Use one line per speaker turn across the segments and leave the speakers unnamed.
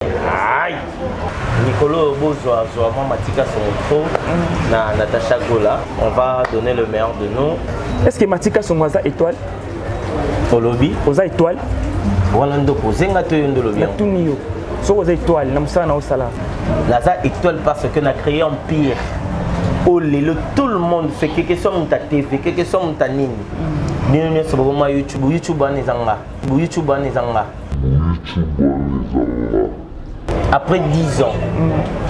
Aïe. Nicolo Bozoa, moi Matika Songo, na Natacha Gola. On va donner le meilleur de nous.
Est-ce que Matika Songo a étoile?
Au lobby.
Aux étoiles.
Voilà, ndoko. Zenga to yondo lobby.
Tout nio. So aux étoiles. Namsa na osala.
Naza étoile parce que na créé un pire. Oh lelo, tout le monde fait quelque chose sur ta TV, quelque chose sur ta nini. Bien sûr, sur YouTube, YouTube anezanga. YouTube anezanga. Après 10 ans,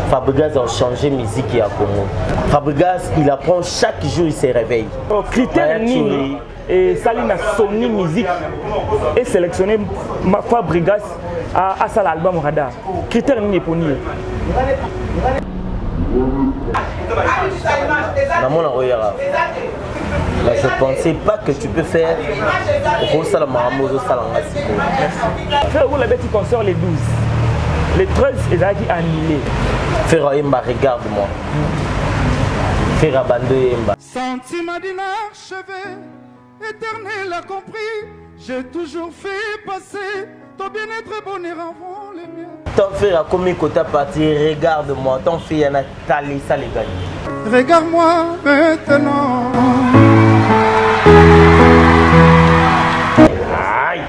Fabregas a changé musique à Congo. Fabregas, il apprend chaque jour, il se réveille.
Critère Nini et Salina Sony Musique et sélectionné Fabregas à sa l'album Radar. Critère Nini pour nous.
Je ne pensais pas que tu peux faire Rosa Maramoso Salanga.
Frère, vous l'avez dit concert les 12. Les 13 est annulé.
Faire Emba, regarde-moi. Faire Abando Emba.
Sentiment d'inachevé, éternel a compris. J'ai toujours fait passer ton bien-être bonheur avant les miens.
Ton frère a commis côté parti, regarde-moi. Ton fils a talé ça les gars.
Regarde-moi maintenant.
Aïe.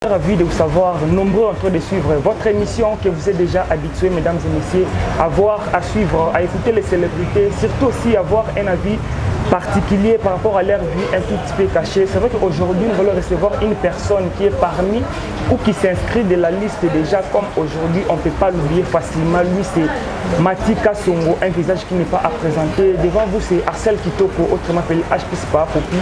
Ravi de vous savoir, nombreux en train de suivre votre émission que vous êtes déjà habitués, mesdames et messieurs, à voir, à suivre, à écouter les célébrités, surtout aussi avoir un avis particulier par rapport à leur vie un tout petit peu cachée. C'est vrai qu'aujourd'hui, nous allons recevoir une personne qui est parmi ou qui s'inscrit de la liste déjà, comme aujourd'hui, on ne peut pas l'oublier facilement. Lui, c'est Matika Songo, un visage qui n'est pas à présenter. Devant vous, c'est Arcel Kitoko, autrement appelé HPSPA, Popi,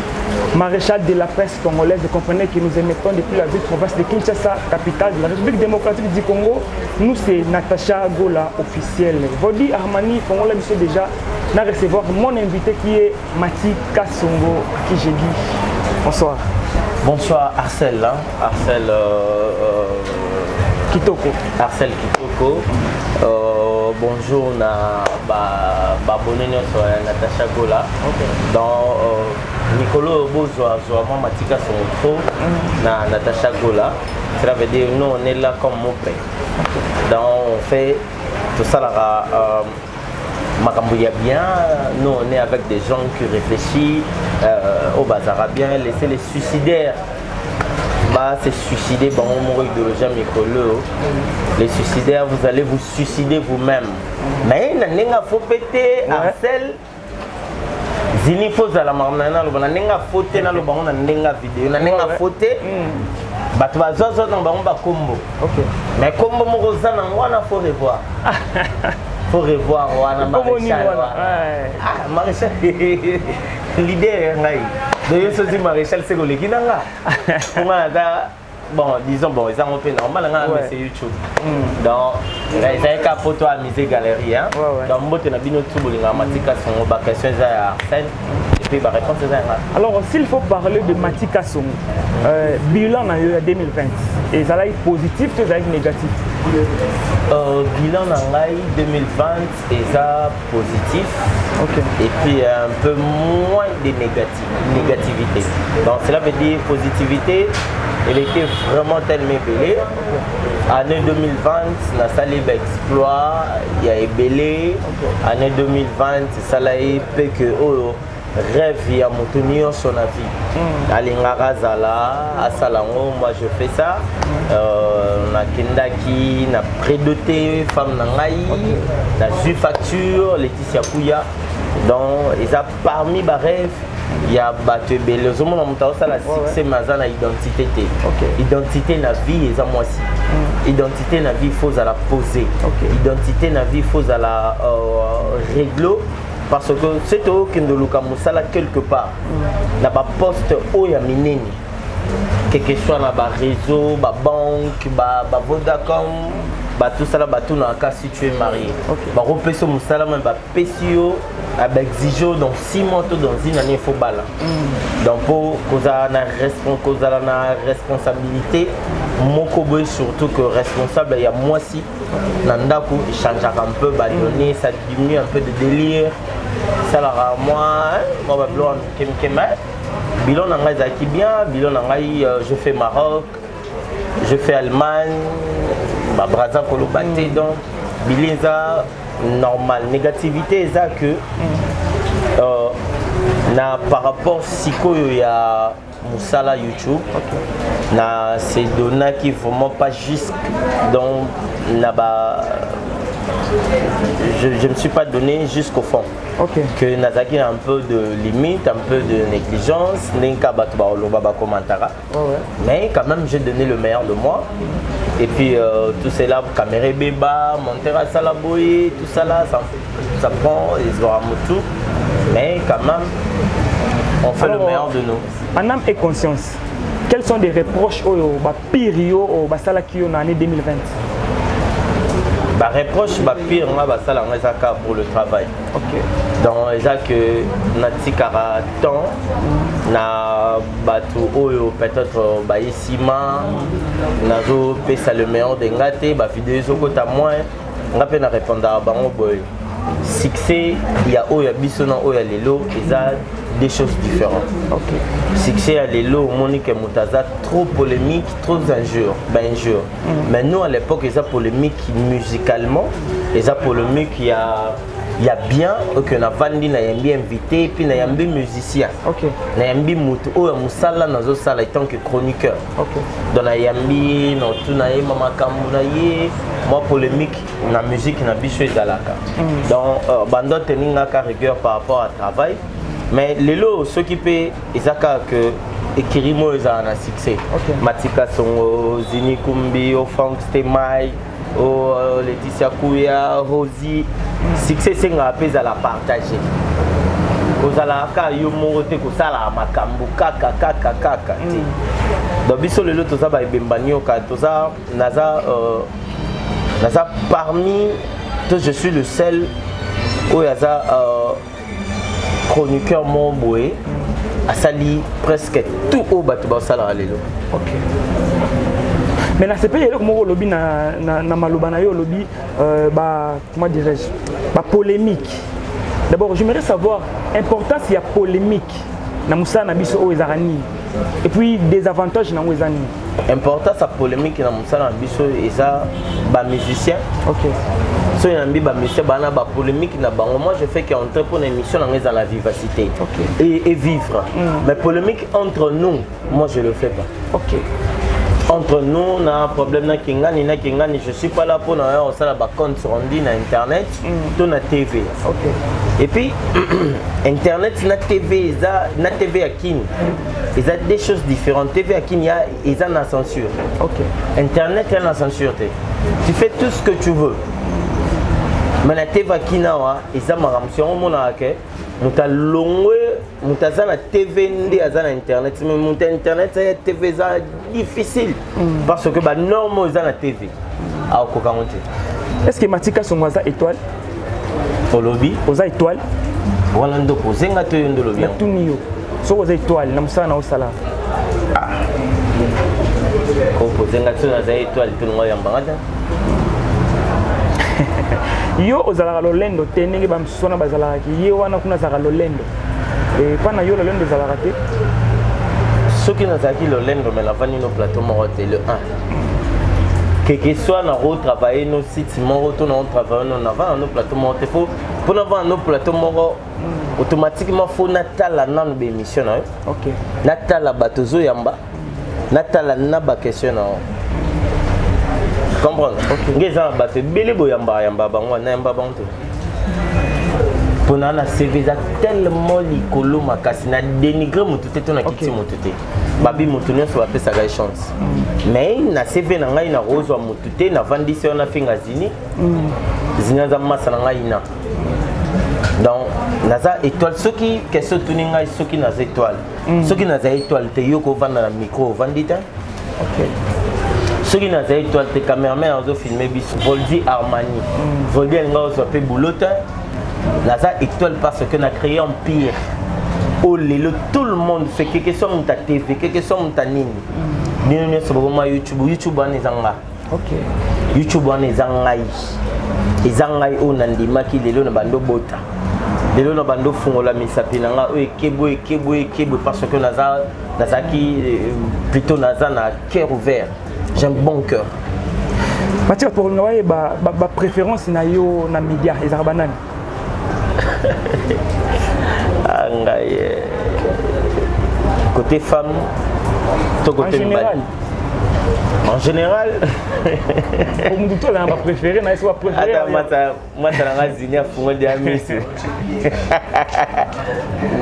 maréchal de la presse congolaise. Vous comprenez que nous émettons depuis la ville province de Kinshasa, capitale de la République démocratique du Congo. Nous, c'est Natacha Gola, officielle. Vodi Armani, Congola, monsieur déjà, n'a recevoir mon invité qui est Matika Songo, qui j'ai dit. Bonsoir.
Bonsoir Arcel, hein? Arcel
Kitoko.
Arcel Kitoko. Bonjour na bonne Natacha Gola.
Okay.
Dans Nicolo Bozoa, moi Matika Songo na Natacha Gola. Cela veut dire nous on est là comme mon père. Donc on fait tout ça là. Macambouya bien, nous on est avec des gens qui réfléchissent au bazar bien, laisser les suicidaires. Bah, c'est suicider, bon, on idéologie Mikolo. Les suicidaires, vous allez vous suicider vous-même. Mais il n'y a pas péter, Arcel. Zini faut à la marmana, il n'y a pas fauté dans le baron, il n'y a pas vidéo, il n'y a pas fauté. Bah, tu vas zozo dans le baron, combo. Mais combo, mon il faut revoir. Faut revoir wana maréchal. Ah maréchal l'idée est de yeso di maréchal c'est le kinanga. Bon disons bon ils ont fait normal mais c'est YouTube. Donc ils ont qu'à photo à musée galerie hein. Donc moi tu n'as bino tout bolinga Matika Songo ba question à Arsène et puis ba réponse à.
Alors s'il faut parler de Matika Songo bilan en 2020 et ça là est positif ou ça est négatif?
Bilan en 2020 est positif et puis un peu moins de négativité. Donc cela veut dire positivité, elle était vraiment tellement belle. Année 2020, la salle exploit, il y a ébélé. Année 2020, ça l'a peu que rêve à mon son avis. Alingara Zala, à Salango, moi je fais ça. Na Kendaki, na prédoté, femme Nangaï, na Facture, Laetitia Kouya. Donc, ils ont parmi mes rêves, il y a battu Bélé. Au moment où ça la succès, mazana identité. Identité na vie, et moi aussi. Identité na vie, faut à la poser. Identité na vie, faut à la régler. Parce que c'est au Kendoluka Moussala quelque part. N'a pas poste au Yamineni. Quelque soit dans le réseau, la banque, Vodacom, tout ça là bateau na cas si tu es marié ba repeso musala même ba pesio avec exigeant dans 6 mois tout dans une année faut bala donc pour causa na responsabilité moko boy surtout que responsable il y a moi si nandaku échange un peu ba donner ça diminue un peu de délire ça là moi ba blon kemkema bilan nanga zaki bien bilan nanga je fais Maroc je fais Allemagne ba Brazza kolobate donc bilinza normal négativité ça que na par rapport sikoyo ya musala YouTube na c'est donné qui vraiment pas juste donc na ba je me suis pas donné jusqu'au fond que Nazaki a un peu de limite, un peu de négligence, mais quand même j'ai donné le meilleur de moi. Et puis tout cela, caméra béba, monter à Salaboy, tout ça là, ça prend les oramotu, mais quand même on fait le meilleur de nous.
En âme et conscience, quels sont les reproches au pire au Basalaki en année 2020?
Bah reproche bah pire on va ça là pour le travail. Donc ça que nati karaton na batu oyo peut-être bah ici nazo pesa le meilleur de ngate bah vidéo zo kota moins on peut na répondre à bango boy succès il y a oyo bisona oyo lelo ça des choses différentes. Succès à l'élo, Monique Moutaza, trop polémique, trop injure. Mais nous à l'époque, il y a polémique musicalement, il y a polémique, il y a bien que na vandi na yambi invité puis na yambi musicien. Na yambi mutu o musala nazo sala tant que chroniqueur. Donc na yambi no tout na ye mama kamuna ye moi polémique na musique na biso ezalaka. Donc bando teninga ka rigueur par rapport à travail. Mais les lots, ceux qui paient, ils ont que Ekirimo ils ont un succès. Matika Songo, Zini Kumbi, Frank Stemai, Laetitia Kouya, Rosie. Succès, c'est un peu à la partager. Vous allez à Yomorote, vous allez à Makambu, kaka. Donc, biso le lot, tout ça, bah, Bembanyo, tout ça, Naza, parmi, je suis le seul où il y a chroniqueur mon boé a sali presque tout au bateau sala lelo.
Mais là c'est pas le mo lobby na maloba na yo lobby comment dirais-je polémique. D'abord j'aimerais savoir importance il y a polémique na musa na biso o ezarani et puis des avantages na wezani.
Importance à polémique na musa na biso eza ba musicien. So il y a un polémique moi je fais qu'entrer pour une émission dans la vivacité et vivre. Mais polémique entre nous, moi je le fais pas. Entre nous, on a un problème je suis pas là pour nous faire un compte sur internet, dans la TV. Et puis internet, na TV, na TV à Kin. Il y a des choses différentes. TV à Kin, il y a la censure. Internet, il y a la censure. Tu fais tout ce que tu veux. Mais la TV kinawa isa maramsion mona ke muta longwe mutaza na TV ndi azana internet mais muta internet c'est TV za difficile parce que ba normo za na TV a ko kamonte.
Est-ce que Matika Songwaza étoile
au lobby
oza étoile
wala ndoko zenga to yondo lobby
tuniyo so oza étoile na musana au sala
ko zenga to na za étoile to ngoya mbangata
yo ozalaka lolendo te ndenge bamsona bazalaka ki ye wana kuna zaka lolendo et pana yo lolendo zalaka te
soki nazalaki lolendo mais lavani no plateau moko te le 1 que soit na retravailler nos sites moko to na retravailler no avant no plateau moko te pour avoir no plateau moko automatiquement faut natala nanu be émission na natala batozo yamba natala na ba question na comprendre ngeza bato bele boyamba yamba bango na yamba bango pour na CV za tellement likolo makasi na dénigrer mututé to na kiti mututé babi mutunyo so apesa ga chance mais na CV na ngai na rozwa mututé na vandisi na finga zini zina za masa na ngai na donc naza étoile soki question tuni ngai soki naza étoile soki naza étoile te yoko vanda na micro vandita Ceux qui n'ont pas étoile, tes caméramans ont filmé bis. Voldy Armani. Voldy Nga a fait boulot. Naza étoile parce que n'a créé un empire. Oh tout le monde fait quelque chose sur ta TV, quelque chose sur ta nini. Bien sûr, YouTube, YouTube on est en
Ok.
YouTube on est en live. Ils ont live on a dit maki lelo na bando bota. Lelo na bando fungola misapi na nga o ekebo parce que naza qui plutôt naza na cœur ouvert. J'ai un bon cœur.
Mathieu, pour nous, ma préférence na yo na média les arbanani.
Côté femme, toi côté
général.
En général,
pour nous tous là ma préférée, na soit préférée.
Moi ça n'a zina fungo de amis.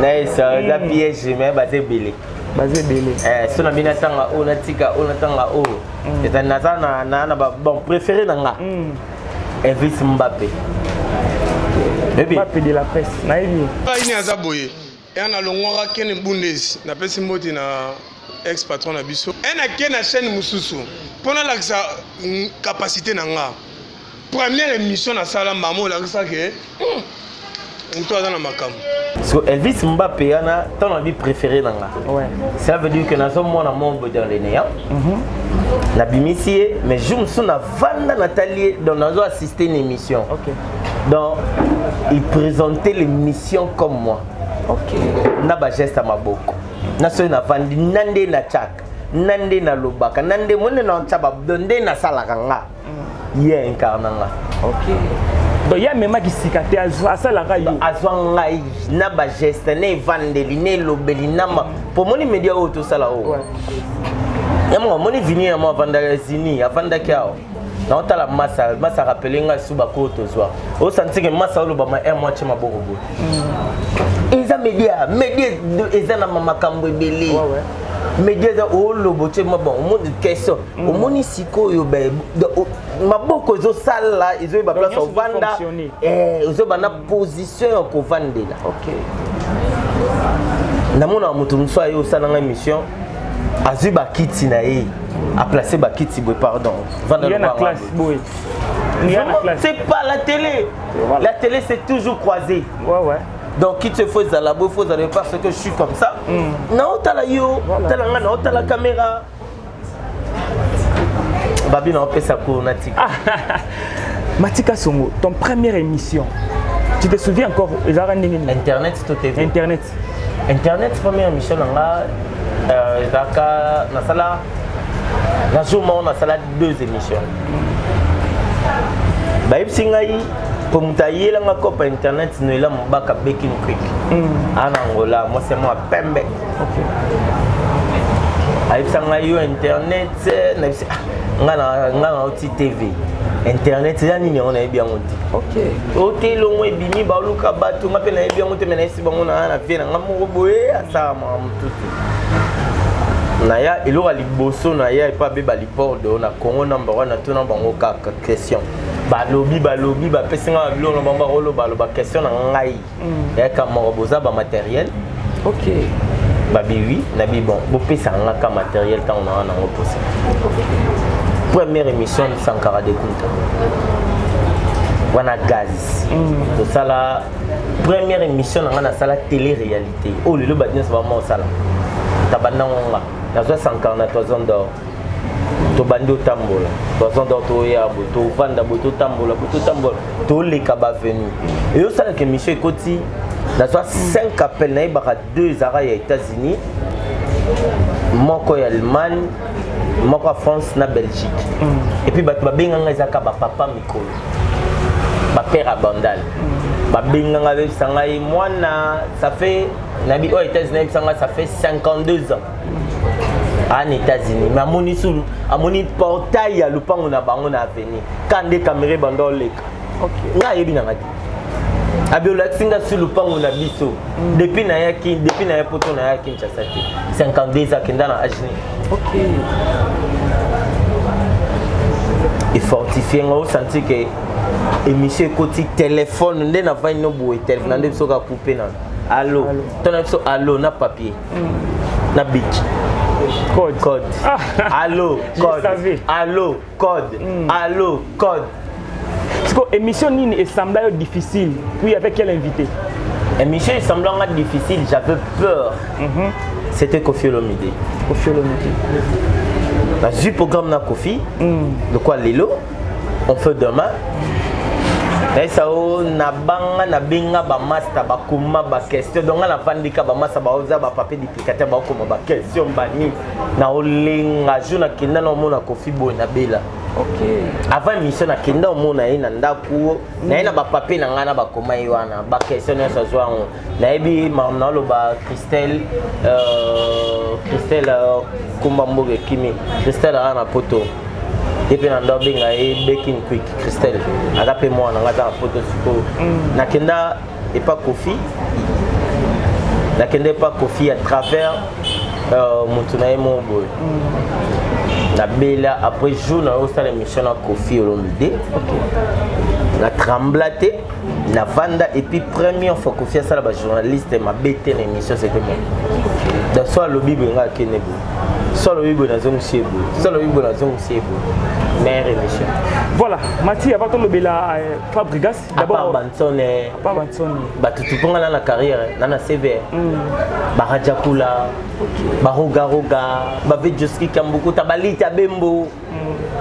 Nice, ça piège mais basé belé.
Basé belé.
So na bina tanga o na tika o na tanga o. Et na bon préféré nanga. Elvis Mbappé.
Mbappé de la presse. Na yebi.
Ini azaboye. Et on a longora ken Bundes. Na pesi moti na ex patron na biso. En a ken na chaîne mususu. Pona la capacité nanga. Première émission na sala mamo la ça que on toi dans la makam.
So Elvis Mbappé ana ton ami préféré nanga.
Ouais.
Ça veut dire que na so mona mombo dans les néa. Na bimisie mais je me suis na vanda Nathalie dans nazo assister une émission.
OK.
Donc il présentait l'émission comme moi.
OK.
Na ba geste à maboko. Na so na vandi nande na chak. Nande na lobaka. Nande mone na chaba donde na sala kanga. Yé incarnanga.
OK. Donc il y a même qui sikate à ça la rayo.
Azwangai na ba geste ne vandeli ne lobeli na ma. Pour moni média o tout ça là haut.
Ouais.
Et moi moni vini moi vanda zini avanda kiao. Na otala massa rappeler nga suba ko to soir. O senti que massa lo ba ma mois chema borobo. Ils a média ils na mama kambo belé.
Ouais ouais.
Média za o lobo chema bon au monde question. Au moni siko yo ba maboko zo sala izo ba place au vanda. Ozo ba na position ko vandela.
OK.
Na mona mutu mso ayo sala nga émission. Azu ba kiti na ye. A placé ba kiti boy pardon.
Il y a la classe boy. Il y a la classe.
C'est pas la télé. Voilà. La télé c'est toujours croisé.
Ouais ouais.
Donc qui te faut à la beau faut aller parce que je suis comme ça. Non t'as la yo, t'as la ngana, t'as la caméra. Babi na opé sa ko natika.
Matika Songo, ton première émission. Tu te souviens encore
Internet to TV.
Internet.
Internet première émission nga zaka na sala na jour on a sala 2 émissions. Ba ipsingai pour mutaye la ngako internet no ila mbaka baking quick. Ana ngola moi c'est moi pembe.
OK.
Aipsanga yo internet na ngana oti TV. Internet ya nini on a bien monté.
OK.
Hotel on e bimi ba luka batu ngape na bien monté mais na isi bango na vie na ngamo boye asa ma mututu. Na ya elo ali boso na ya pa be ba lipordo na Congo number 1 na tuna bango kaka question. Balobi ba pesinga bilo na bamba rolo ba question na ngai. Ya ka mo boza ba matériel.
OK.
Babi oui, na bi bon, bo pesa nga ka matériel tant on a na reposé. Première émission de Sankara de Kunta. Wana gaz. To sala première émission na na sala télé-réalité. Oh le badien c'est vraiment sala. Tabana nga. Na 140 toison d'or. To bando tambola. Toison d'or to ya to vanda boto tambola, to le kaba venu. Et au sala que Michel Koti na 5 appels na ibaka 2 ara ya États-Unis. Moko ya Allemagne. Moko France na Belgique. Et puis ba benganga ezaka ba papa mikolo. Ba père abandal. Ba benganga be sangai mwana ça fait nabi aux États-Unis ça fait 52 ans. En États-Unis, mais amoni sulu, amoni portail ya lupango na bango na avenir. Quand des caméras bando leka.
OK.
Nga yebi na ngati. Abiola singa sur lupango na biso. Depuis na ya poto na ya Kinshasa. 52 ans kenda na ajini.
OK.
Et fortifié on senti que émission côté téléphone ndé na va no boy téléphone ndé soka couper na. Allô. Ton so allô na papier. Na bic. Code. Allô,
Je
code.
savais.
Allô, code. Allô, code.
Parce que l'émission Nini est semblable difficile. Puis avec quel invité?
L'émission est semblant difficile, j'avais peur. C'était Kofi Olomide.
Kofi Olomide.
J'ai programme na Kofi. De quoi Lilo? On fait demain. Ça na banga na benga ba master ba kuma ba question donc na vandika ba master ba oza ba papier duplicateur ba kuma ba question bani na olenga jona kinda na mona Kofi bo na bela.
OK.
Avant mission na kinda mona ina ndaku na ina ba papier na ngana ba kuma yiwana ba question na so zwa na ebi mamna lo ba Christelle kumba mboge kimi Christelle ana poto. Et puis, on a baking quick, Christelle. On a fait moi, on a fait un photo sur Nakenda et pas Kofi. Nakenda et pas Kofi à travers mon tournage mon boy. La belle après jour, on a aussi l'émission à Kofi Olomide. On a tremblaté, la vanda et puis première fois Kofi a ça la journaliste m'a bêté l'émission c'était bon. Dans soit le bible on a kenego. Soit le bible dans un ciebo. Soit le bible dans un ciebo. Meilleure émission.
Voilà, Mathieu, avant de le Fabregas,
d'abord Bansone.
Pas Bansone.
Bah tout pour dans la carrière, dans la CV. Bah Rajakula, bah Roga, bah Vejoski Kambuku, Tabali Tabembo.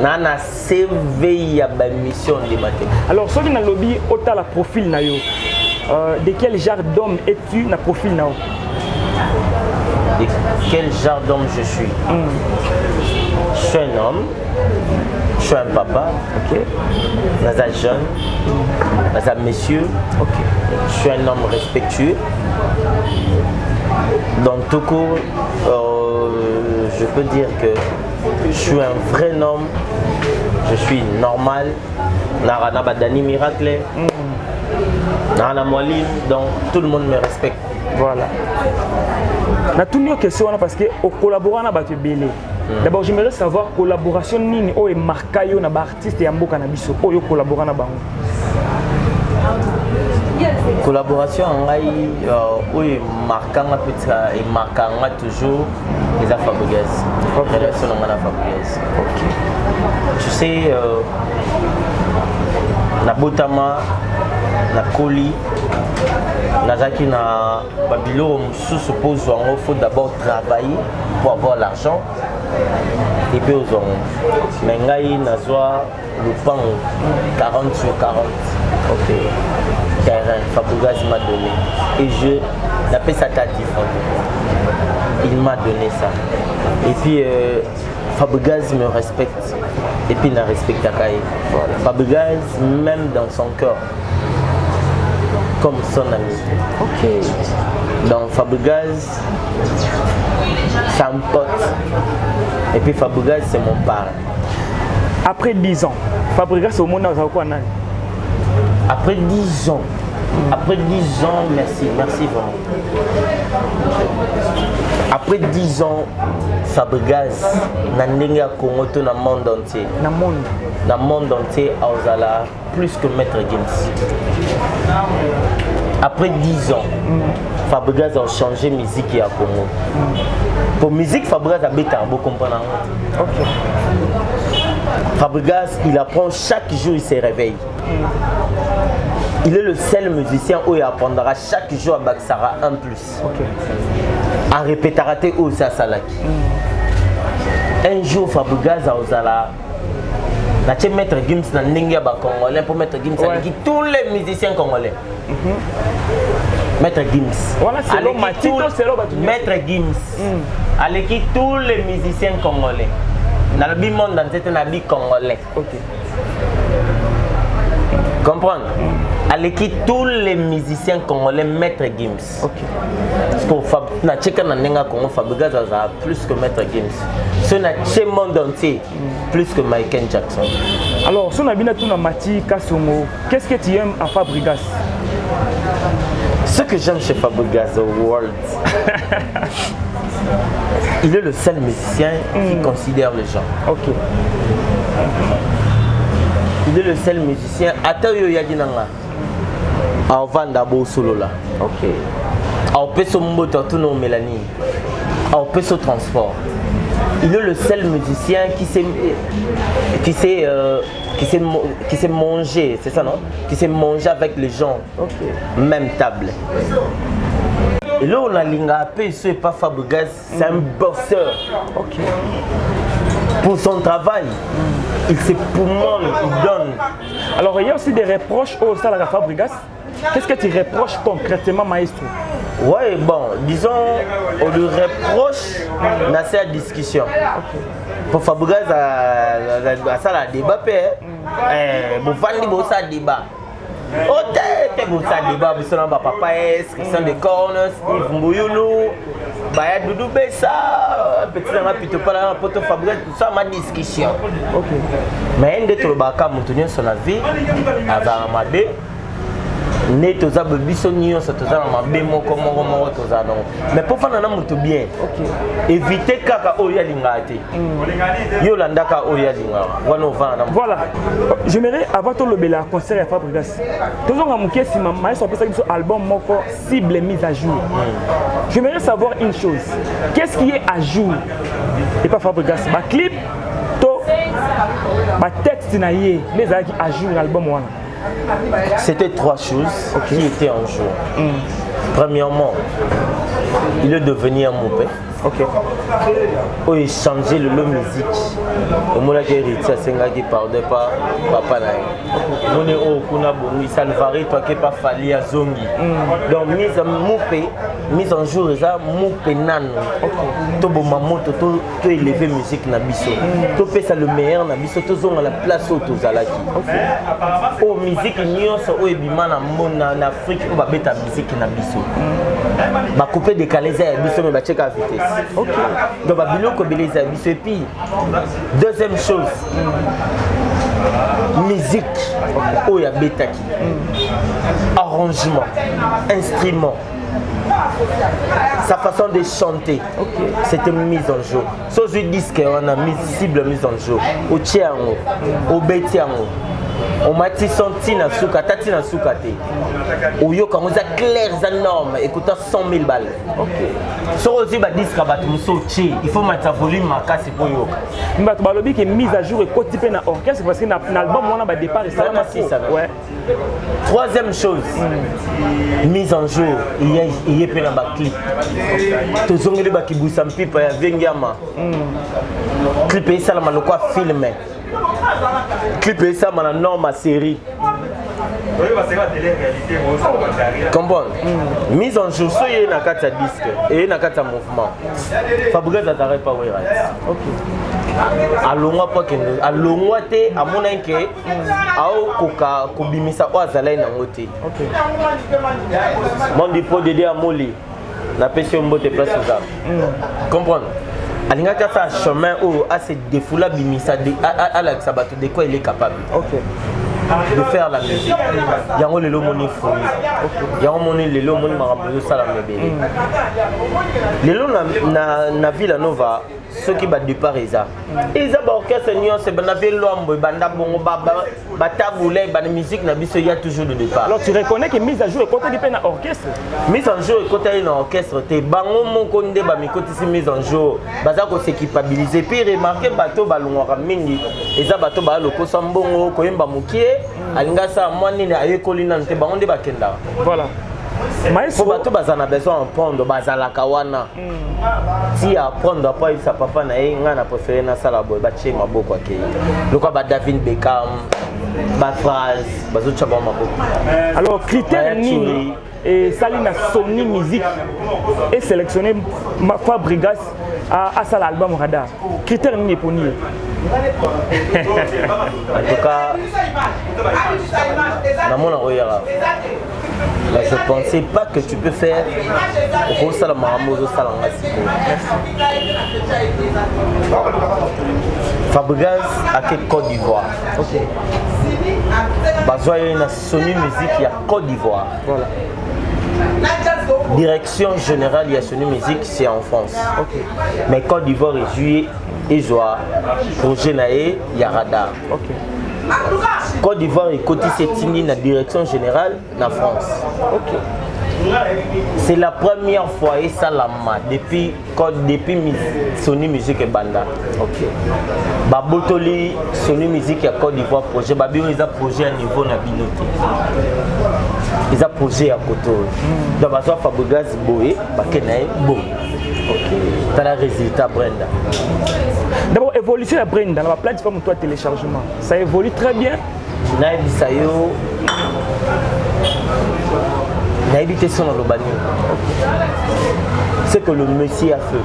Nana CV ya ba mission de matin.
Alors, ce qui na lobby autant la profil na yo. De quel genre d'homme es-tu na profil na yo?
De quel genre d'homme je suis? Je suis un homme. Je suis un papa,
ok.
Un jeune, un monsieur, ok. Je suis un homme respectueux. Dans tout court, je peux dire que je suis un vrai homme. Je suis normal. Narana Badani Miracle. Narana Molim. Donc tout le monde me respecte.
Voilà. Na tout une question parce que au collaborant na batu belé. D'abord, j'aimerais savoir collaboration nini o e marka yo na ba artiste ya mboka na biso o yo collaborant na bango.
Collaboration ngai o e markanga peut-être e markanga toujours les Fabregas. Relation na Fabregas. OK. Tu sais na Botama na Koli Nazaki na Babilo suppose il faut d'abord travailler pour avoir l'argent et puis aux hommes. Mais ngai nazwa le pan 40 sur 40. OK. Terrain Fabregas m'a donné et je l'appelle ça tardif. Il m'a donné ça. Et puis Fabregas me respecte et puis il respecte Akai. Voilà. Fabregas même dans son cœur comme son ami. Ok. Donc Fabregas, c'est un pote. Et puis Fabregas, c'est mon parrain.
Après 10 ans, Fabregas au monde dans quoi?
Après 10 ans. Après 10 ans, merci vraiment. Après 10 ans, Fabregas, Nandenga Congo, dans le monde entier. Dans le monde entier, Aozala, plus que Maître Gims. Après 10 ans, Fabregas a changé la musique à Congo. Pour la musique, Fabregas a béta, vous comprenez? Ok. Fabregas, il apprend chaque jour, il se réveille. Il est le seul musicien où il apprendra chaque jour à Baksara un plus. Okay. À répéter où ça salaki. Un jour Fabregas a osala. Na tche Maître Gims na ninga ba congolais pour Maître Gims avec tous les musiciens congolais. Maître Gims.
Voilà c'est le Matito c'est le
Maître Gims. Avec tous les musiciens congolais. Dans le monde dans cette nabi congolais. OK. Comprendre? Avec tous les musiciens congolais, Maître Gims. Ok. Parce que na tcheka na nenga Congo, Fabregas a plus que Maître Gims. Ce na tché monde entier, plus que Michael Jackson.
Alors, si on a bien tout dans Mati Kasongo, qu'est-ce que tu aimes à Fabregas?
Ce que j'aime chez Fabregas, the world. Il est le seul musicien qui considère les gens. Ok. Il est le seul musicien. Atayo Yadinanga. Avanda Bo Solo là. Ok. Au peso moto tout nos Mélanie. Au peso transport. il est le seul musicien qui s'est mangé, c'est ça non? Qui s'est mangé avec les gens, même table. Et là on a l'ingapé, ce n'est pas Fabregas, c'est un bosseur. Pour son travail, il se poumonne, il donne.
Alors il y a aussi des reproches au Salara Fabregas. Qu'est-ce que tu reproches concrètement, maestro?
Oui, bon, disons, on lui reproche dans cette discussion. Pour Fabregas, ça a débat, vous vendez ça débat. Oh, t'es beau ça débat, vous savez, papa est, Christian de Cornes, Yves Mboyoulou, Baya Doudou Bessa, petit dans la plutôt pas là, pour Fabregas, tout ça, ma discussion. Mais un des trucs, mon son avis, à Amadé. Ne toza biso nyonso toza na mabe moko toza non mais pour faire na mutu bien éviter kaka oya lingate yo landaka oya linga wana vana.
Voilà, j'aimerais avant tout le bela concert à Fabregas toujours en muké si maman sur album moko cible mise à jour. J'aimerais savoir une chose, qu'est-ce qui est à jour et pas Fabregas, ba clip to ba texte na yé les à jour l'album wana.
C'était trois choses qui étaient en jeu. Premièrement, il est devenu un moupé. Il a changé le musique. Au moment où il a parlé par papa. Il a salvaré toi qui pas fallu à Zongi. Donc mise en jour ça moupé nan. To mamoto to élever musique na biso. To fait ça le meilleur na biso to zonga la place au tozalaki. Oh musique nyonso o ebima na mona na Afrique o ba beta musique na biso. Ba couper décaler ça biso mais ba check à vitesse. Donc ba biloko beleza biso et puis deuxième chose musique o ya betaki. Arrangement, instrument. Sa façon de chanter, c'était mise en jeu. So je dis qu'on a mis cible mise en jeu. Au tiango, au betiango. On m'a dit senti na souka, tati na souka te. Ou yo quand on a clair za norme, écoutant 100 000 balles. So aussi ba disque ba muso chi, il faut mettre volume ma casse pour yo.
Mba to balobi que mise à jour et côté na orchestre parce que na album on a ba départ et ça
ça. Ouais. Troisième chose, mise en jour, il y a plein de clips. Tous les gens qui bossent en pipe, il y a un clip et ça la quoi filmer. Clip et ça la norme série. Comprends? Mise en jour, soit il y a un disque et il y a un mouvement. Fabregas n'arrête pas ouais. Alongwa pas que alongwa te amona nke ao koka kobimisa o azalai na ngote. Mon dépôt dédé à Moli na pesi mbote place aux arbres. Comprendre? Alingaka ça chemin où à se défoula bimisa de à la sabato de quoi il est capable. De faire la musique. Yango lelo moni fou. Yango moni lelo moni marabozo sala mebele. Lelo na Villa Nova ceux qui battent du Parisa. Ils ont orchestre c'est ben avait l'ombre banda bongo bataboulé ban musique na biso il y a toujours de départ.
Alors tu reconnais que mise à jour est côté qui peine orchestre.
Mise en jour est côté un orchestre te bango mon konde ba mi côté mise en jour baza ko s'équipabiliser puis remarquer bateau balongwa mingi eza bateau ba loko sambongo ko yemba mukie alinga sa mwani na ayekoli na te bango nde bakenda.
Voilà.
Maestro bateau bazana besoin apprendre bazala kawana. Si apprendre pas il sa papa na nga na préféré na sala boy ba che maboko akei. Lokwa ba David Beckham ba phrase bazo chaba maboko.
Alors critère nini et Salina Sony Music et sélectionné Fabregas à ça l'album Radar. Critère nini pour nous?
En tout cas, je ne pensais pas que tu peux faire Fabregas à quelle Côte d'Ivoire. Sony Music, il y a Côte d'Ivoire. Voilà. Direction générale, il y a Sony Music, c'est en France. Mais Côte d'Ivoire est juillet et joie. Projet Naé, il y a Radar. Côte d'Ivoire est côté Sétini, la direction générale, en France. C'est la première fois et ça l'a depuis Sony Music et Banda.
Ok.
Babotoli Sony Music et Côte d'Ivoire projet. Babi ils ont projet à niveau na binoté. Ils ont projet à côté. Donc bah soit Fabregas Boé, bah Kenaï Bo. Ok. T'as le résultat Brenda.
D'abord évolution de Brenda dans la plateforme toi téléchargement. Ça évolue très bien.
Naïbi Sayo. Naïbité son Lobani. C'est que le monsieur a fait.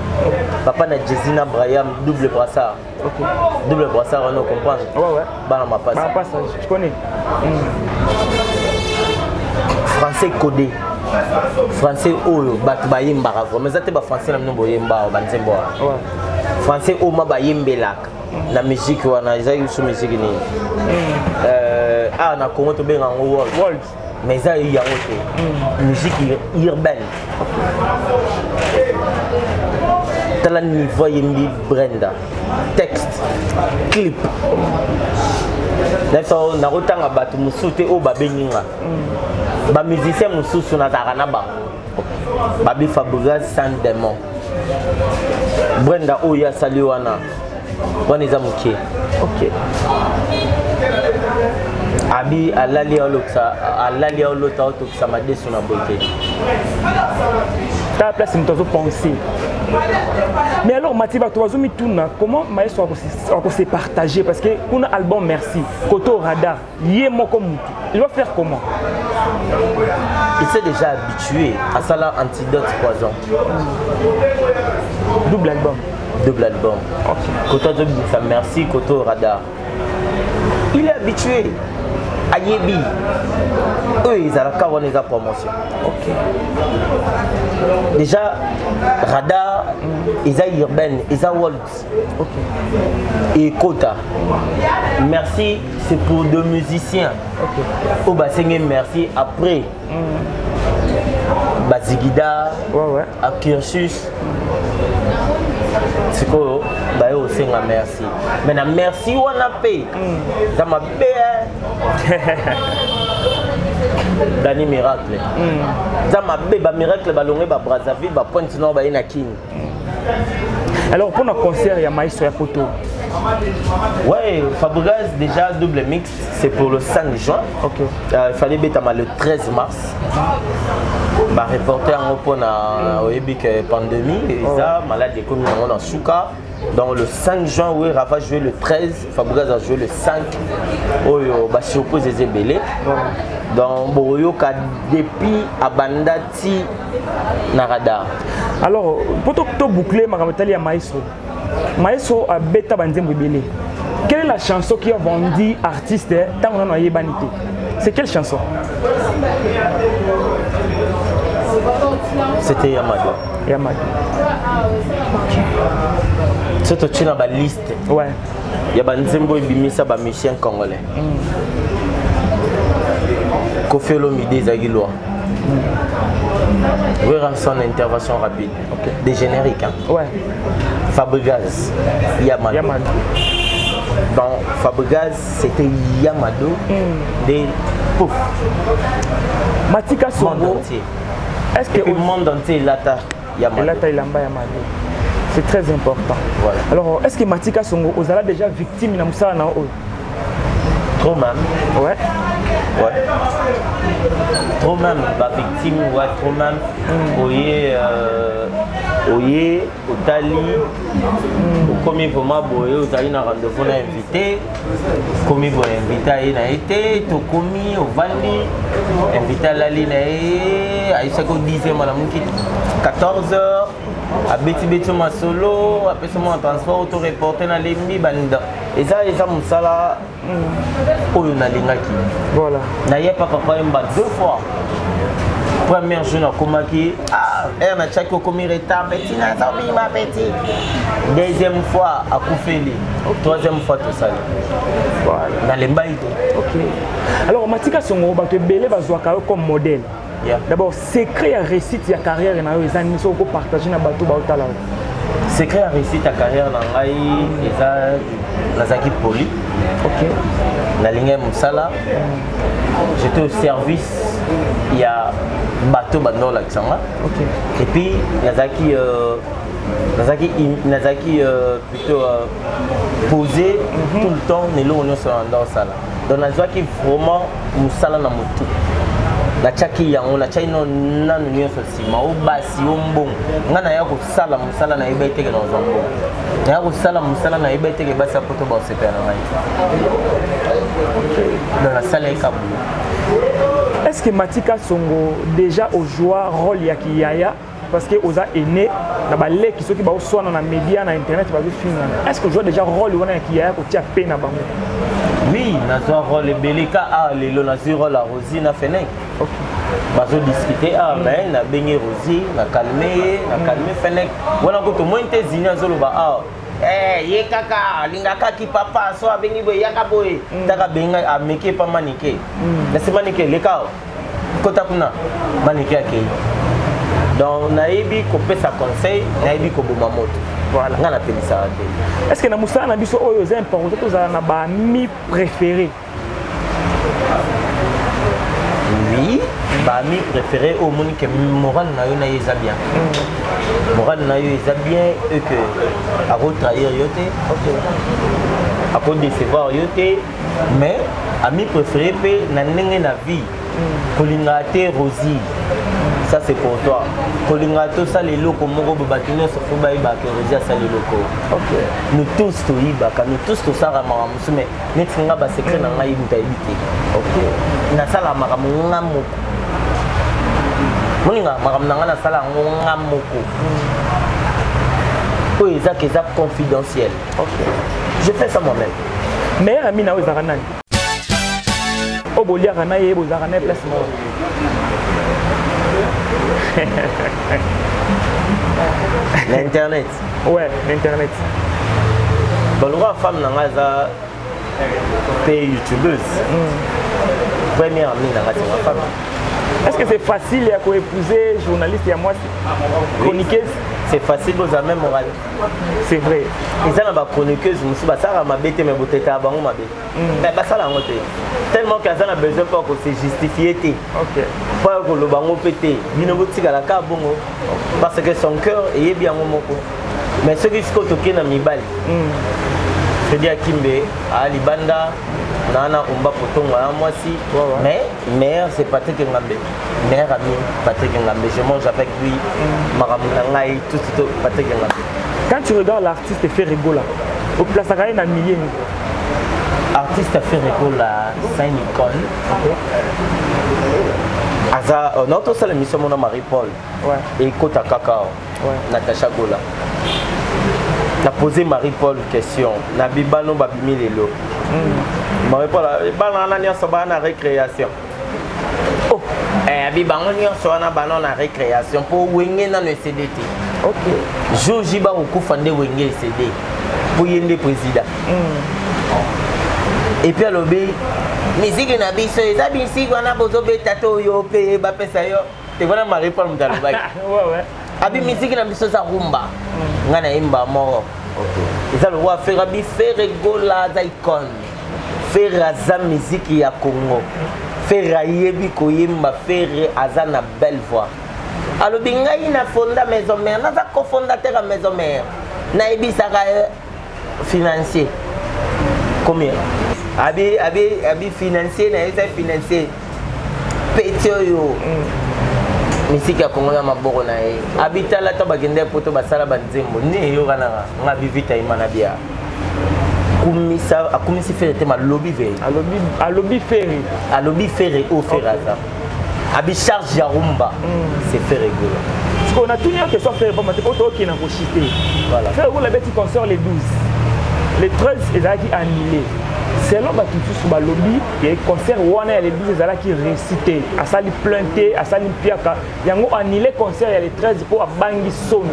Papa n'a Jésina Braham double brassard.
Okay.
Double brassard, on comprend.
Ouais.
Bah ma passe.
Bah passe, je connais.
Français codé. Français Oyo, Batbayim Baravo. Mais ça c'est pas français, nous boyemba, banzembo.
Ouais.
Français Oma Bayembelak. La musique, on a déjà eu sur musique. Ah, on a comment tu bien en world. Mais ça il y a autre musique urbaine. T'as le niveau de Brenda, texte, clip. D'accord, na rotanga batu musute o babeninga. Ba musicien mususu na tarana ba. Babi Fabregas sans démon. Brenda oya saliwana. Wana zamuke. OK. Abi alali olota otokisa madeso na bote.
Ta place nous t'as pensé. Mais alors Matiba tu vas zoom tourner comment Maestro va se partager parce que pour un album merci Koto Radar yé moi comme il va faire comment?
Il s'est déjà habitué à ça là Antidote Poison.
Double album.
OK. Koto merci Koto Radar. Il est habitué. Ayebi, eux ils ont la promotion.
Ok.
Déjà, Radar, ils ont Urbaine, ils ont Walt.
Ok.
Et Kota. Merci, c'est pour deux musiciens.
Ok.
Au Bassengé, merci. Après, Bazigida,
ouais.
Akirsus. C'est quoi? Bah aussi merci. Maintenant merci on a payé. Ça m'a payé. Dani miracle. Ça m'a payé miracle balongé ba Brazzaville ba Pointe Nord ba Inakin.
Alors pour notre concert il y a Maestro ya Koto.
Ouais, Fabregas déjà double mix, c'est pour le 5 juin.
Ok.
Il fallait mettre le 13 mars. Bah reporter en repos na pandémie et ça malade comme on a souka. Donc le 5 juin oui Rafa joué le 13, Fabregas a joué le 5. Oyo ba surprise des belé. Donc boyo ka depuis abandati na Radar.
Alors pour to boucler makamotali ya Maestro. Maestro a beta banzembo belé. Quelle est la chanson qui a vendu artiste tant on a yebanité? C'est quelle chanson?
C'était Yamado. C'est tu na ba liste.
Ouais.
Ya banzembo ebimisa ba musicien congolais. Kofi Olomide Zagilwa. Verra son intervention rapide.
Okay.
Des génériques. Hein?
Ouais.
Fabregas, Yamado. Donc Fabregas c'était Yamado. Des pouf.
Matika Songo. Est-ce que
le monde entier lata Yamado?
C'est très important.
Voilà.
Alors est-ce que Matika Songo vous avez déjà victime na musala na o?
Trop même.
Ouais.
Trop même, la victime, ouais, trop même. Oye, Otali, comme vraiment boye, Otali n'a rendez-vous n'a invité, comme boye invité n'a été, to commis au Vandi, invité à la ligne à Isako 10e madame 14h, à Betty ma solo, après ce moment en transport auto-reporté dans les banda. Et ça Moussala, Oyo na lingaki.
Voilà.
N'ayez pas papa deux fois. Première journée à Komaki, elle a chaque commis retard, petit n'a pas ma petit. Deuxième fois à Koufeli. Troisième fois tout ça.
Voilà.
Dans les bails.
Ok. Alors Matika Songo, tu es belé comme modèle.
Yeah.
D'abord, secret à réussite ta carrière, les amis sont partagés dans le bateau.
Secret à réussite ta carrière, Nazaki Poli.
Ok.
La ligne Moussala. j'étais au service, il y a bateau Bandor Laksanga. Et puis, Nazaki plutôt posé tout le temps, Nelo Onyo Solanda Sala. Donc, Nazaki vraiment Moussala Namotu. La chaki yango la chai no nanu nyonso sima o basi o mbongo ngana ya ko sala musala na ibete ke na zongo ya ko sala musala na ibete ke basi apoto ba sepela na ngai dans la salle Kabu.
Est-ce que Matika Songo déjà au joueur rôle ya Kiyaya parce que oza aîné na balé qui soki ba oswana na média na internet ba filmer. Est-ce que joueur déjà rôle wana ya Kiyaya ko tia pe na bango?
Oui, nazo rôle belika a lelo nazo rôle la Rosie na Fenech. OK. Bazo discuter mais na bengi Rosie na calmer Fenech. Wana ko to mointe zini azolo ba ye kaka lingaka ki papa so abengi boy yaka boy taka benga ameke pa manike. Na se manike leka kota kuna manike akei. Donc naebi ko pesa conseil, naebi ko boma moto. Voilà. Ngana pelisa ate.
Est-ce que na musala na biso oyo c'est important to za na ba mi préféré?
Oui, ba mi préféré au monde que moral na yo na yeza bien. Moral na yo yeza bien et que a ko trahir yote. OK. A ko décevoir yote, mais ami préféré pe na ndenge na vie. Kolinga te Rosie. Ça c'est pour toi. Kolingato ça les locaux moko babatino so faut baïba que Rosia ça les locaux. OK. Nous tous to ibaka, nous tous to sara maramusu mais netinga ba secret na ngai buta ibité. OK. Na sala maramu ngamoko. Moninga maramu na na sala ngamoko. Pour les actes confidentiels. OK. Je fais ça moi-même.
Mais ami na ozaka nani? Obolia kana ye bozaka na place mo.
L'internet.
Ouais, l'internet.
Bon, la femme n'a pas été youtubeuse. Première amie n'a pas été femme.
Est-ce que c'est facile à épouser journaliste et à moi chroniqueuse?
C'est facile aux amis morales.
C'est vrai.
Ils ont une chroniqueuse, ça m'a bêté, mais vous êtes à Bango, ma bête. Mais ça l'a monté. Tellement qu'ils ont besoin pour que c'est justifié. Ok. Pas que le bango pété. Il ne veut pas la bongo. Parce que son cœur est bien au moko. Mais ceux qui sont toqués dans Mibali. C'est-à-dire Kimbe, à Libanda, Nana, Umba Potongo, moi aussi. Mais mère, c'est Patrick Ngambe. Mère ami, Patrick Ngambe. Je mange avec lui. Maramoulangaï, tout Patrick Ngambe.
Quand tu regardes l'artiste fait rigola, au place à un millier.
Artiste fait rigola, c'est une icône. Aza, on a tous l'émission mon Marie-Paul. Et Kota Kakao. Natacha Gola. On a posé Marie-Paul une question. Na bibano babimi lelo. Marie-Paul, banana nya soba na récréation. Oh, bibano nya soba na banana récréation pour wenge na le CDT. OK. Joji ba okufande wenge CD pour yende président. Et puis alors musique na biso eza musique wana bozo betato yo pe ba pesa yo. Te voilà Marie-Paul mtalobaki. Ouais. Abi musique na biso za rumba. Ngana imba moro. OK. Ils ont le roi faire abi faire rigola za icône. Faire aza musique ya Congo. Faire yebi koyemba faire aza na belle voix. Alors bingai na fonda maison mère, na za cofondateur à maison mère. Na ebisaka financier. Combien? Abi financier na eza financier. Petio yo. Misika Congo ya maboko na ye abitala to bagende poto basala banzembo ne yo kana ngabi vita imana bia kumisa akumisi fere te ma lobby ve alobi fere au feraza abi charge ya rumba c'est faire rigoler
parce qu'on a tout une question faire pas maté auto qui na ko chiter voilà faire vous la bête concert les 12 les 13 ezaki annulé selon Batutu sur Balobi, il y a un concert où on a les 12 qui récité, à ça les planté, à ça les piaka, il y a un annulé concert, il y a les 13 pour Bangi Sony.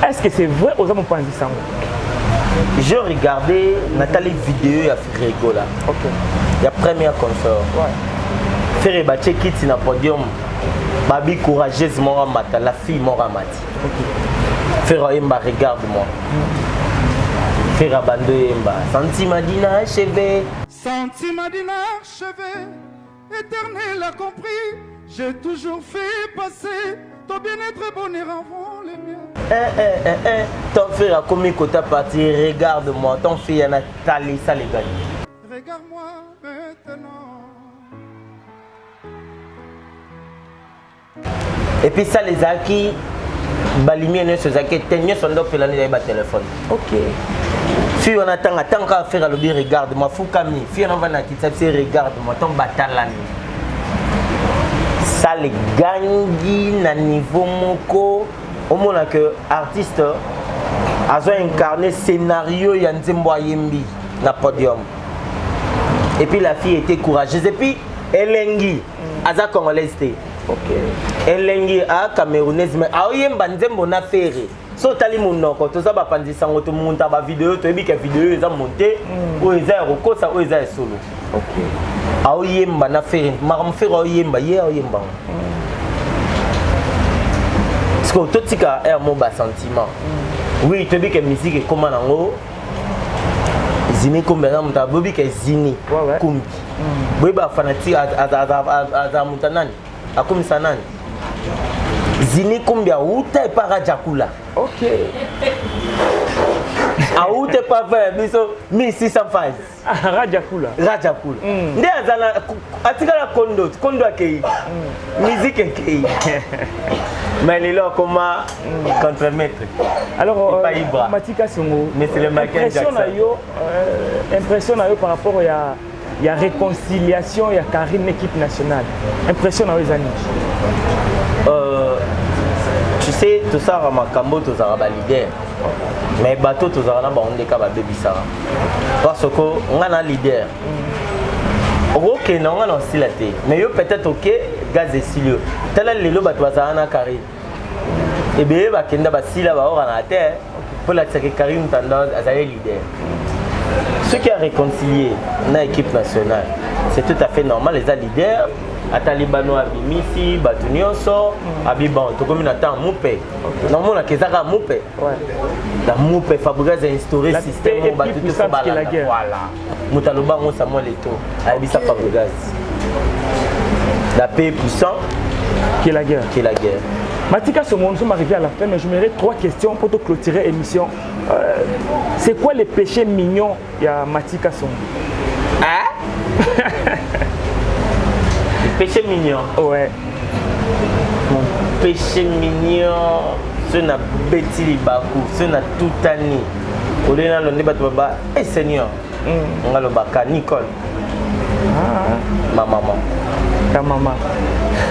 Est-ce que c'est vrai aux hommes pensent ça?
Je regardais Nathalie vidéo à Frigola. OK. Il y a premier concert. Ouais. Faire battre quitte na podium. Babi courageuse Moramata, la fille Moramati. OK. Faire regarde-moi. Faire abandonner Yemba. Santi Madina achevé.
Santi Madina achevé. éternel a compris. J'ai toujours fait passer ton bien-être et bonheur avant les miens.
Ton frère a commis côté parti, regarde-moi. Ton fils a Nathalie, ça les gagne.
Regarde-moi maintenant.
Et puis ça les acquis, balimier ne se acquis, tenir son dos fait l'année de téléphone.
Ok.
Fille on attend qu'à faire à l'objet, regarde-moi, fou Camille. Fille on va na quitter, regarde-moi, ton bataille l'année. Ça les gagne na niveau moko. Au moment que artiste a incarné scénario ya Nzembo Yembi na podium. Et puis la fille était courageuse. Et puis Elengi, aza congolaise. Ok. Elengi a camerounaise mais a yemba Nzembo na ferré. So tali monoko to za ba pandisa ngoto monta ba vidéo to ebi ka vidéo eza monter o eza rokosa o eza solo. Ok. A yemba na ferré, maram ferré o yemba ye o yemba. Parce que tout ce est un mot sentiment. Oui, tu dis que la musique est comme un mot. Zini comme un mot, tu dis que zini. Kumbi. Oui, bah fanatique à Moutanani, à Kumsanani. Zini kumbi à Outa et Parajakula. Ok. À Outa et Parajakula, 1600 phases.
Rajakula.
Rajakula. Ndé azala atika la kondo akei. Musique akei. Mais les là comment contre-mettre.
Alors Matika Songo.
Mais c'est le Michael Jackson.
Impression par rapport à la réconciliation et à Karine équipe nationale. Impression à les années.
Tu sais tout ça Ramakambo tout ça leader. Mais bateau tout ça na ba on deka ba bebisa. Parce que on a un leader. Ok, non, on a aussi la tête. Mais peut-être ok, gaz et silio. Tel est le bateau à na carré. Et bien, bah kenda ba sila ba ora na terre pour la tirer Karim tendance à être leader. Ce qui a réconcilié na équipe nationale, c'est tout à fait normal les leaders. À Talibano Abimisi, Batunioso, Abiban, tout comme attend Moupé. Normalement, la Kezaka Moupé. La Moupé Fabregas a instauré le système où Batu te fait balade. Voilà. Moutaloba, on Samuel Eto, Abissa Fabregas. La paix puissant,
qui est la guerre.
Qui est la guerre.
Matika, ce monde, nous sommes arrivés à la fin, mais je mérite 3 questions pour te clôturer l'émission. C'est quoi les péchés mignons il y a Matika Songo?
Hein? Péché mignon.
Ouais.
Mon péché mignon, c'est na bêti libaku, c'est na tout année. Au lieu de l'on baba, eh Seigneur, on a le baka Nicole. Ma maman.
Ta maman.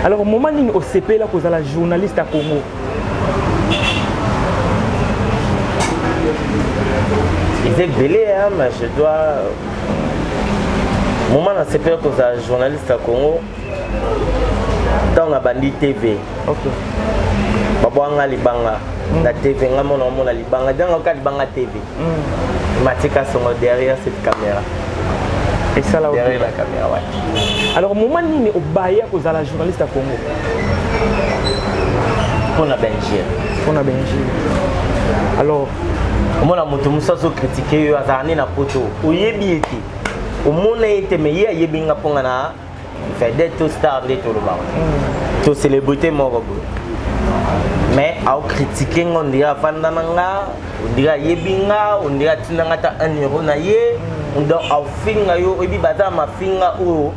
Alors, au moment où au CP, là, vous êtes la journaliste à Congo.
Ils étaient belés, hein, mais je dois. Au moment où CP, vous êtes la journaliste à Congo. Dans la Bandi TV. Ok. Babouanga Libanga. La TV, on a Libanga. Dans le cas de Banga TV. Matika sont derrière cette caméra.
Et ça là
derrière la caméra, ouais.
Alors, au moment où on est au Bahia, vous êtes la journaliste à Congo.
Pour la Benjir.
Pour la Benjir. Alors,
au moment où on a critiqué, on a na poto. Au yebi été. Au moment où on a été meilleur, il y a bien nga fait d'être star de tout le monde. Tout célébrité mon robot. Mais à critiquer on dirait Vandananga, on dirait Yebinga, on dirait Tinangata 1 euro na ye, on doit au finga yo ebi baza ma finga o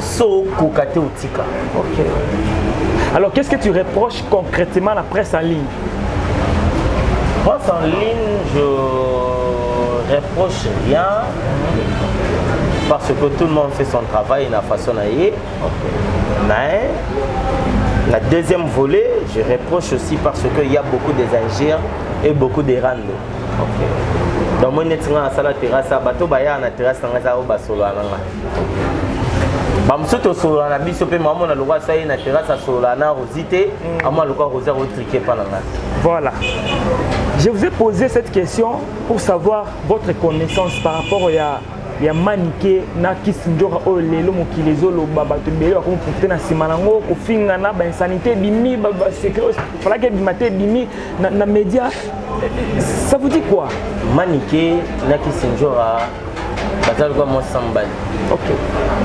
so kokate utika.
OK. Alors qu'est-ce que tu reproches concrètement à la presse en ligne?
Presse en ligne, je reproche rien. Parce que tout le monde fait son travail de la façon à y. Mais la deuxième volet, je reproche aussi parce qu'il y a beaucoup d'ingénieurs et beaucoup de randos. Donc, moi, je suis à la terrasse, je suis à la terrasse, je suis à la solo. Je suis à la terrasse, je suis à la terrasse, je suis à la
Voilà. Je vous ai posé cette question pour savoir votre connaissance par rapport à il y a maniqué na kisindora o lelo mokilezo lo baba to belo ko profiter na simanango ko finga na ba insanité bimi ba secret fala que bimate bimi na média ça vous dit quoi
maniqué na kisindora bazali kwa mwasi sambali.
Ok.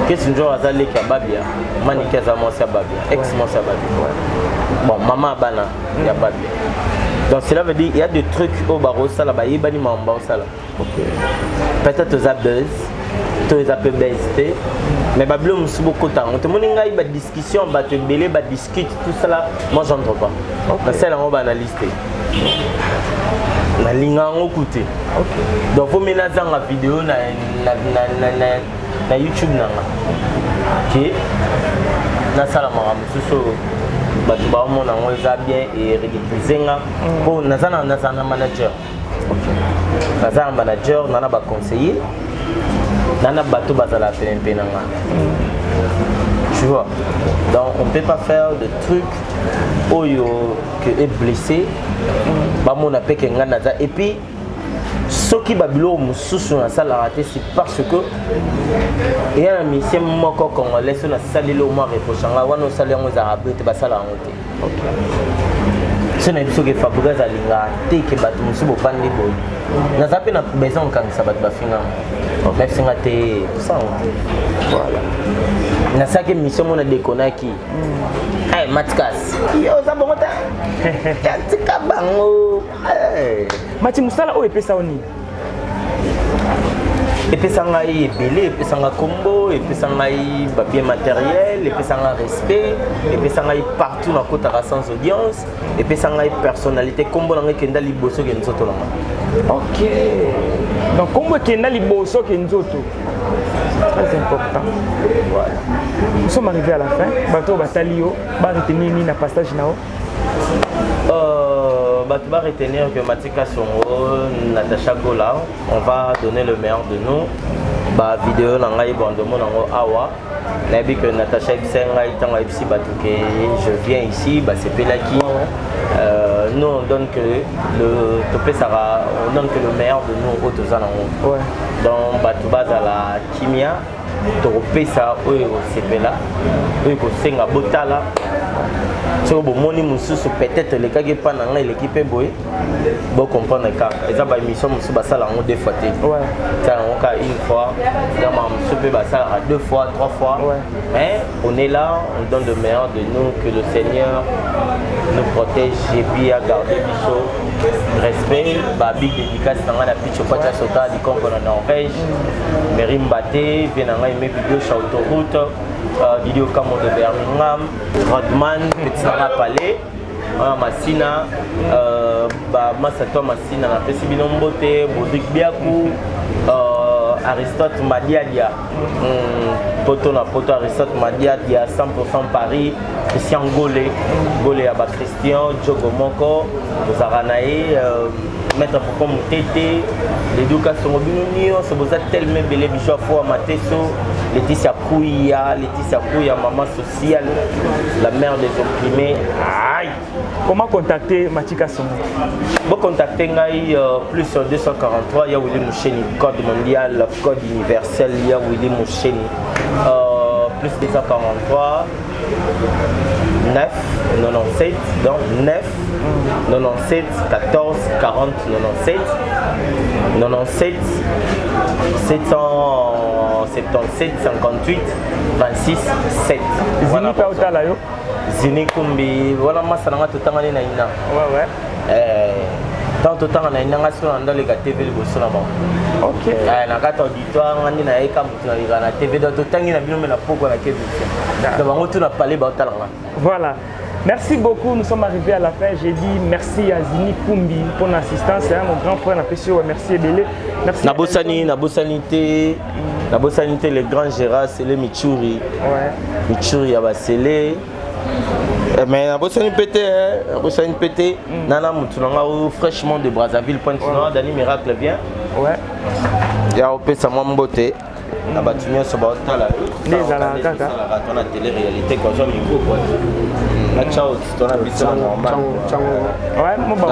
Qu'est-ce que azali ki babia maniki za mwasi ya babia ex mwasi ya babia. Bon maman bana ya babia. Donc cela veut dire il y a des trucs au barreau ça là bas yebani mamba ça là. OK. Peut-être aux buzz, tous les appels BST, mais bablo musu beaucoup temps. On te moni ngai ba discussion ba te belé ba discute tout ça là, moi j'entre pas. Okay. C'est là on va analyser. Na linga ngokuté. OK. Donc faut mena zanga vidéo na YouTube nanga. OK. Na sala mara musu batu ba mona ngoza bien et ridiculiser pour nazana manager. OK. Nazana manager nana ba conseiller. Nana bateau bazala PNP nanga. Tu vois. Donc on peut pas faire de trucs oyo que est blessé. Ba mona pe ke ngana za et puis ce qui babilo mususu na sala raté c'est parce que il y a un mission moko congolais sur la salle le mo reprochanga wana sala ngo za rabete ba sala ngote. OK. Ce n'est pas que Fabrice a linga que batu musu bo pandi boy. Na zape na besoin quand ça bat ba finga. Même si on a été ça. Voilà. Na ça que mission mon a déconné qui. Eh Matkas. Yo ça bon ta. Tika bango.
Mati musala o epesa oni.
Epesa ngai belé, epesa nga combo, epesa ngai bien matériel, epesa nga respect, epesa ngai partout na kota sans audience, epesa ngai personnalité combo na ngai kenda liboso ke nzoto na.
OK. Donc combo kenda liboso ke nzoto. Très important. Voilà. Nous sommes arrivés à la fin. Bato batalio, ba retenir ni na passage nao.
Tu vas retenir que Matika Songo, Natacha Gola, on va donner le meilleur de nous. Bah vidéo nangai bandomo nango awa. Nabi que Natacha Xenga itanga ipsi batuke. Je viens ici, bah c'est Pelaki. Nous on donne que le topé sara, on donne que le meilleur de nous au Tozanango. Ouais. Donc bah tu vas à la Kimia, topé ça oyo sepela, oyo ko senga botala. Si vous avez peut-être les cas qui sont dans l'équipe, vous comprenez que les émissions sont deux fois. Une fois, deux fois, trois fois. Mais on est là, on donne le meilleur de nous, que le Seigneur nous protège et puis à garder le respect. Big dédicace dans la pitch au Pacha Sota du Congo en Norvège. Merim Baté, vient dans la vidéo sur l'autoroute. Vidéo Camo de Birmingham, Rodman, Petit Nara Palais, Massina, Massato Massina, Pessi Binombote, Bodrik Biakou, Aristote Madiadia, Poto na Poto Aristote Madiadia, 100% Paris, Christian Golé, Golé Aba Christian, Djogo Moko, Zaranae, Maître Poko Moutete, l'éducation Binunio, c'est pour ça tellement belé Bichou Foua Mateso, Laetitia Kouya, maman sociale, la mère des opprimés. Aïe.
Comment contacter Matika Songo?
Vous contactez plus sur 243, il y a Willy Moucheni, code mondial, code universel, il y a Willy Moucheni. Plus 243 9 97 donc 9 97 14 40 97 97 777 58 26 7.
Voilà.
Zini Kumbi, voilà ma sananga tutangani na ina.
Ouais.
Tant tutanga na ina ngaso na ndale ka TV liboso na bango.
OK.
Na kata auditoire ngani na eka mutu na TV do tutangi na bino na poko na kebi. Donc bango tu na parler ba talanga.
Voilà. Merci beaucoup, nous sommes arrivés à la fin. J'ai dit merci à Zini Kumbi pour l'assistance. C'est mon grand frère, merci Ebele. Merci. Nabosanité, le grand Gérard, c'est le Michouri. Ouais. Michouri, Abasele. Mais Nabosanité, Nana Moutounanga, fraîchement de Brazzaville, Pointe-Noire, Dani Miracle vient. Ouais. Il y a Opé Samambote. Na batunyo so ba otala nezala kaka
na télé réalité ko zo mingo ko na ciao tona biso normal
ouais mo ba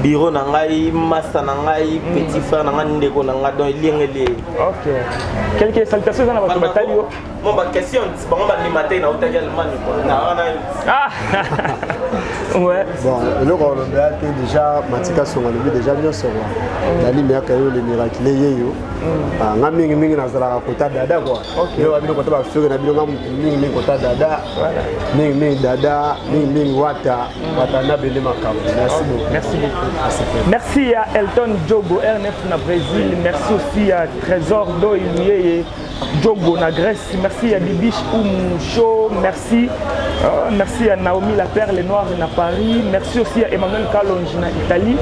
bureau na ngai massa na ngai petit frère na ngai ndeko na ngai donc liengeli.
OK. Quelques salutations dans votre bataille.
Bon ba question bon ba ni matin na utaki Allemagne quoi.
Ah. Ouais.
Bon, le rôle de déjà Matika Songa déjà bien sur la ligne ya kayo le miracle yeyo. Nga mingi na zala kota dada quoi. Le wa bino kota ba fure na bino nga mingi kota dada. Mingi dada, mingi wata na bele makabo. Merci beaucoup.
Merci beaucoup. Merci à Elton Diogo R9 na Brésil, merci aussi à Trésor Do Iluyeye Diogo na Grèce, merci à Bibiche Oumoucho, merci à Naomi La Perle Noire na Paris, merci aussi à Emmanuel Kalonji na Italie.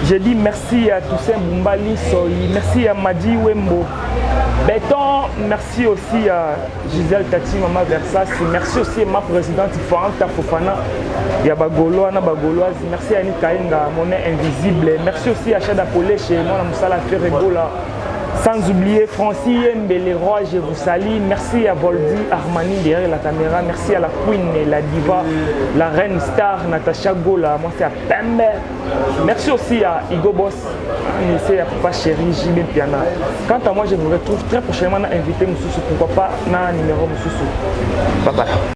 Je dis merci à Toussaint Boumbali Soyi, merci à Madi Wembo Béton, merci aussi à Gisèle Tati Mama Versas, merci aussi à ma présidente Fanta Fofana Yabagolo Ana Bagoloise, merci à Annie Kainga, Monnaie Invisible, merci aussi à Chada Polé chez moi, Moussala Ferregola. Sans oublier Francis Mbele Roy, je vous salue. Merci à Voldy Armani derrière la caméra. Merci à la Queen et la diva, la reine star Natacha Gola. Moi c'est à Pembe. Merci aussi à Igo Boss. C'est à Papa Chéri, JB Piana. Quant à moi, je vous retrouve très prochainement à inviter Moussoussou. Pourquoi pas dans un numéro Moussoussou. Bye bye.